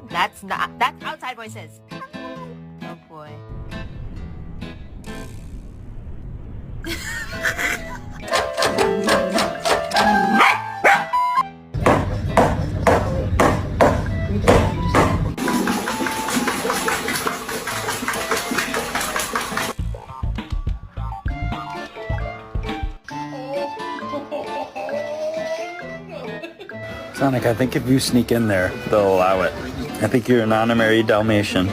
That's outside voices. Oh boy. Sonic, I think if you sneak in there, they'll allow it. I think you're an honorary Dalmatian.